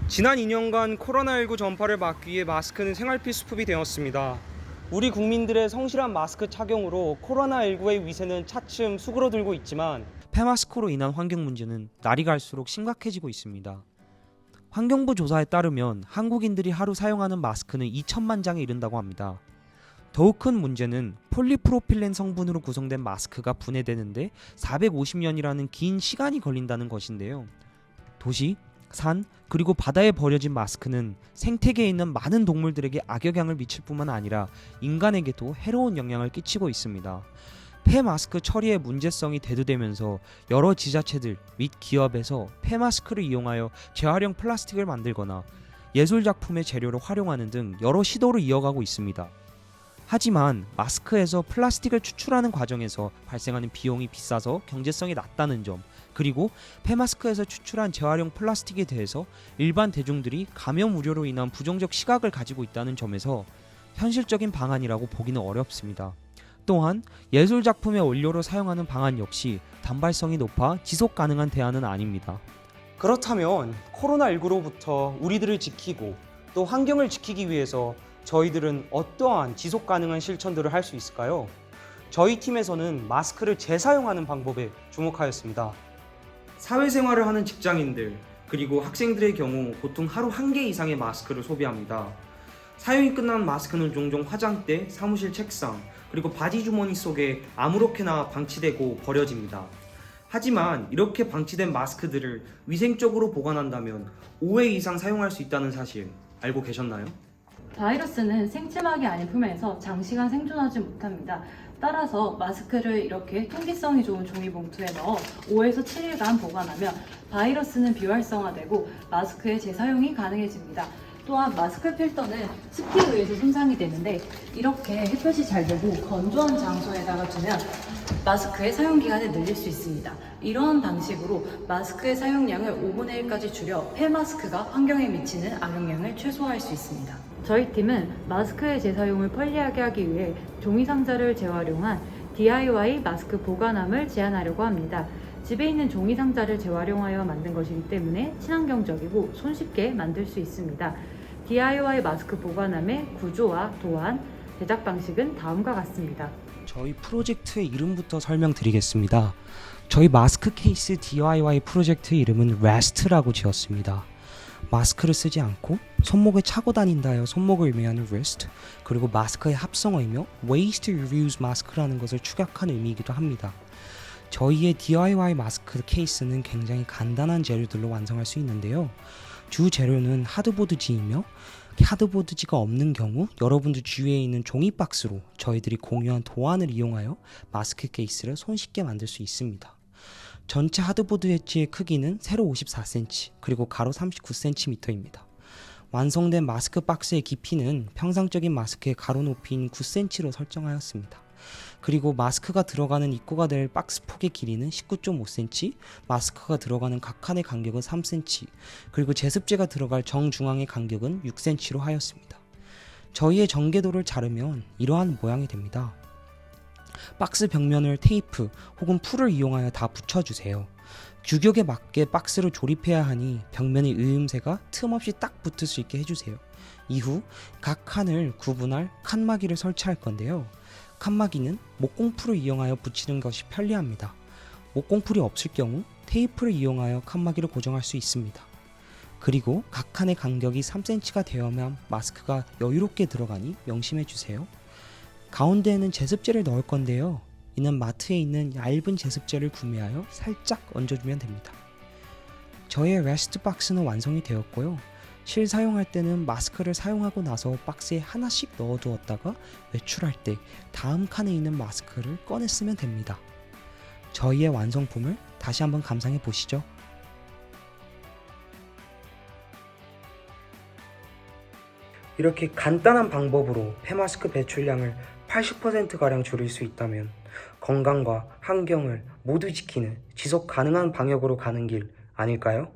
지난 2년간 코로나19 전파를 막기 위해 마스크는 생활 필수품이 되었습니다. 우리 국민들의 성실한 마스크 착용으로 코로나19의 위세는 차츰 수그러들고 있지만 폐마스크로 인한 환경 문제는 날이 갈수록 심각해지고 있습니다. 환경부 조사에 따르면 한국인들이 하루 사용하는 마스크는 2천만 장에 이른다고 합니다. 더욱 큰 문제는 폴리프로필렌 성분으로 구성된 마스크가 분해되는데 450년이라는 긴 시간이 걸린다는 것인데요. 도시, 산, 그리고 바다에 버려진 마스크는 생태계에 있는 많은 동물들에게 악영향을 미칠 뿐만 아니라 인간에게도 해로운 영향을 끼치고 있습니다. 폐마스크 처리의 문제성이 대두되면서 여러 지자체들 및 기업에서 폐마스크를 이용하여 재활용 플라스틱을 만들거나 예술작품의 재료를 활용하는 등 여러 시도를 이어가고 있습니다. 하지만 마스크에서 플라스틱을 추출하는 과정에서 발생하는 비용이 비싸서 경제성이 낮다는 점, 그리고 폐마스크에서 추출한 재활용 플라스틱에 대해서 일반 대중들이 감염 우려로 인한 부정적 시각을 가지고 있다는 점에서 현실적인 방안이라고 보기는 어렵습니다. 또한 예술작품의 원료로 사용하는 방안 역시 단발성이 높아 지속 가능한 대안은 아닙니다. 그렇다면 코로나19로부터 우리들을 지키고 또 환경을 지키기 위해서 저희들은 어떠한 지속 가능한 실천들을 할 수 있을까요? 저희 팀에서는 마스크를 재사용하는 방법에 주목하였습니다. 사회생활을 하는 직장인들 그리고 학생들의 경우 보통 하루 1개 이상의 마스크를 소비합니다. 사용이 끝난 마스크는 종종 화장대, 사무실 책상, 그리고 바지 주머니 속에 아무렇게나 방치되고 버려집니다. 하지만 이렇게 방치된 마스크들을 위생적으로 보관한다면 5회 이상 사용할 수 있다는 사실 알고 계셨나요? 바이러스는 생체막이 아닌 품에서 장시간 생존하지 못합니다. 따라서 마스크를 이렇게 통기성이 좋은 종이봉투에 넣어 5에서 7일간 보관하면 바이러스는 비활성화되고 마스크의 재사용이 가능해집니다. 또한 마스크 필터는 습기에 의해서 손상이 되는데 이렇게 햇볕이 잘 되고 건조한 장소에다가 두면 마스크의 사용기간을 늘릴 수 있습니다. 이러한 방식으로 마스크의 사용량을 5분의 1까지 줄여 폐마스크가 환경에 미치는 악영향을 최소화할 수 있습니다. 저희 팀은 마스크의 재사용을 편리하게 하기 위해 종이상자를 재활용한 DIY 마스크 보관함을 제안하려고 합니다. 집에 있는 종이상자를 재활용하여 만든 것이기 때문에 친환경적이고 손쉽게 만들 수 있습니다. DIY 마스크 보관함의 구조와 도안, 제작 방식은 다음과 같습니다. 저희 프로젝트의 이름부터 설명드리겠습니다. 저희 마스크 케이스 DIY 프로젝트 이름은 REST라고 지었습니다. 마스크를 쓰지 않고 손목에 차고 다닌다여 손목을 의미하는 wrist, 그리고 마스크의 합성어이며 waste reuse 마스크라는 것을 축약한 의미이기도 합니다. 저희의 DIY 마스크 케이스는 굉장히 간단한 재료들로 완성할 수 있는데요. 주 재료는 하드보드지이며 하드보드지가 없는 경우 여러분들 주위에 있는 종이 박스로 저희들이 공유한 도안을 이용하여 마스크 케이스를 손쉽게 만들 수 있습니다. 전체 하드보드 엣지의 크기는 세로 54cm 그리고 가로 39cm입니다. 완성된 마스크 박스의 깊이는 평상적인 마스크의 가로 높이인 9cm로 설정하였습니다. 그리고 마스크가 들어가는 입구가 될 박스 폭의 길이는 19.5cm, 마스크가 들어가는 각 칸의 간격은 3cm, 그리고 제습제가 들어갈 정중앙의 간격은 6cm로 하였습니다. 저희의 전개도를 자르면 이러한 모양이 됩니다. 박스 벽면을 테이프 혹은 풀을 이용하여 다 붙여주세요. 규격에 맞게 박스를 조립해야 하니 벽면의 이음새가 틈없이 딱 붙을 수 있게 해주세요. 이후 각 칸을 구분할 칸막이를 설치할 건데요. 칸막이는 목공풀을 이용하여 붙이는 것이 편리합니다. 목공풀이 없을 경우 테이프를 이용하여 칸막이를 고정할 수 있습니다. 그리고 각 칸의 간격이 3cm가 되어야만 마스크가 여유롭게 들어가니 명심해주세요. 가운데에는 제습제를 넣을 건데요. 이는 마트에 있는 얇은 제습제를 구매하여 살짝 얹어주면 됩니다. 저의 레스트 박스는 완성이 되었고요. 실사용할 때는 마스크를 사용하고 나서 박스에 하나씩 넣어두었다가 외출할 때 다음 칸에 있는 마스크를 꺼내 쓰면 됩니다. 저희의 완성품을 다시 한번 감상해 보시죠. 이렇게 간단한 방법으로 폐마스크 배출량을 80%가량 줄일 수 있다면 건강과 환경을 모두 지키는 지속 가능한 방역으로 가는 길 아닐까요?